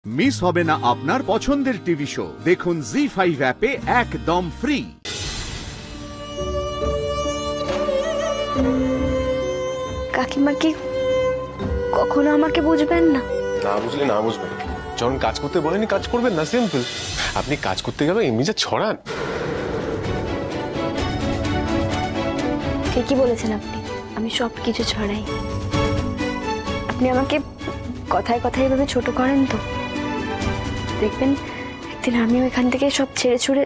Miss হবে না আপনার পছন্দের টিভি শো। দেখুন জি5 অ্যাপে একদম ফ্রি। কাকিমা কি কখনো আমাকে বুঝবেন না? না বুঝলে না বুঝবেন, যখন কাজ করতে বলেনি কাজ করবেন না, সিম্পল। আপনি কাজ করতে গেলে এমনি যা ছড়ান। ঠিকই বলেছেন আপনি, আমি সব কিছু ছড়াই। আপনি আমাকে কথায় কথায় এভাবে ছোট করেন তো, দেখবেন একদিন আমিও এখান থেকে সব ছেড়ে ছুড়ে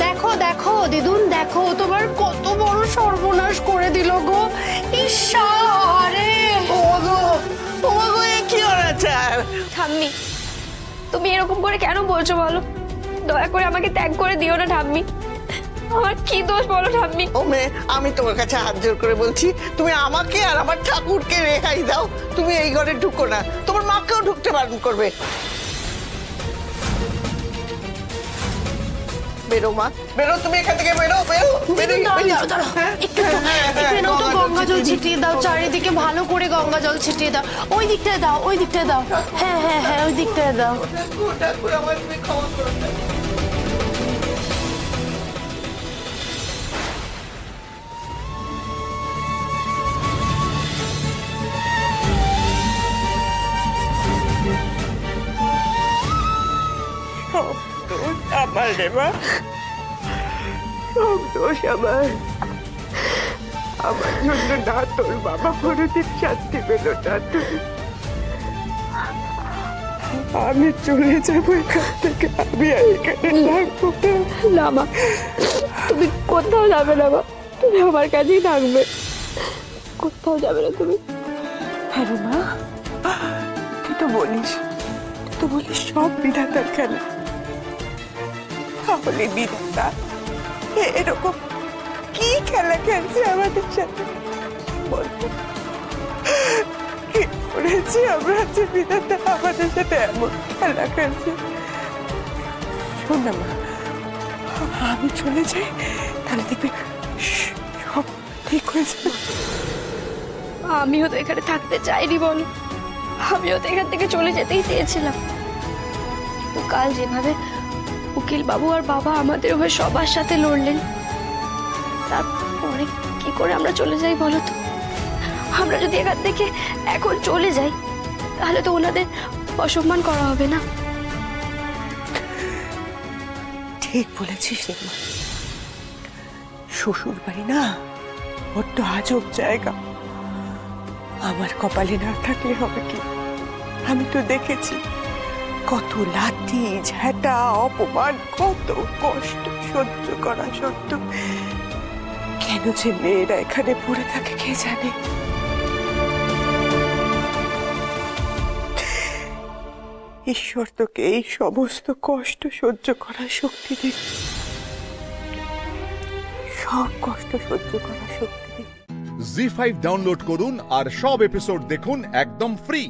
দেখো দেখো দিদুন, দেখো তোমার কত বড় সর্বনাশ করে দিল গো। ইশারে কি হয়েছে? ঠাম্মি, তুমি এরকম করে কেন বলছো বলো? দয়া করে আমাকে ত্যাগ করে দিও না ঠাম্মি। আমার কি দোষ বলো ঠাম্মি? ও মেয়ে, আমি তোমার কাছে হাত জোর করে বলছি, তুমি আমাকে আর আমার ঠাকুরকে রেহাই দাও। তুমি এই ঘরে ঢুকো না, তোমার মাকেও ঢুকতে বারণ করবে। বেরো মা, বেরো, তুমি এখান থেকে বেরো, বেরো, বেরো। গঙ্গা জল ছিটিয়ে দাও চারিদিকে, ভালো করে গঙ্গা জল ছিটিয়ে দাও। ওই দিকটায় দাও, ওই দিকটায় দাও। হ্যাঁ হ্যাঁ হ্যাঁ, ওই দিকটায় দাও। ঠাকুর আমার, তুমি ক্ষমা করো। আমার রে মা, সব দোষ আমার। আমার জন্য না তোর বাবা কোনোদিন শান্তি পেল না। আমি চলে যাবো এখান থেকে, আমি আর এখানে থাকবো না মা, তুমি কোথাও যাবে না মা, তুমি আমার কাছেই থাকবে, কোথাও যাবে না তুমি। হ্যাঁ মা, তুই তো বলিস সব বিধাতার খেলা। তাহলে বিধাতা এরকম কি খেলা খেলছে আমাদের সাথে? বলতো কি করেছি আমরা যে বিধাতা আমাদের সাথে এমন খেলা খেলছে? শোন না মা, আমি চলে যাই, তাহলে দেখবি সব ঠিক হয়ে যাবে। আমিও তো এখানে থাকতে চাইনি বলো, আমিও তো এখান থেকে চলে যেতেই চেয়েছিলাম, কিন্তু কাল যেভাবে উকিল বাবু আর বাবা আমাদের হয়ে সবার সাথে লড়লেন, তারপরে কি করে আমরা চলে যাই বলো তো? আমরা যদি এখান থেকে এখন চলে যাই তাহলে তো ওনাদের অসম্মান করা হবে না। ঠিক বলেছিস রে মা, শ্বশুর বাড়ি না বড্ড আজব জায়গা। আমার কপালে না থাকলে হবে কি? আমি তো দেখেছি কত লাঠি ঝাঁটা অপমান, কত কষ্ট সহ্য করা সত্ত্বেও কেন যে মেয়েরা এখানে পড়ে থাকে কে জানে। ঈশ্বর তোকে এই সমস্ত কষ্ট সহ্য করার শক্তি দিন, সব কষ্ট সহ্য করার শক্তি দিন। জি5 ডাউনলোড করুন আর সব এপিসোড দেখুন একদম ফ্রি।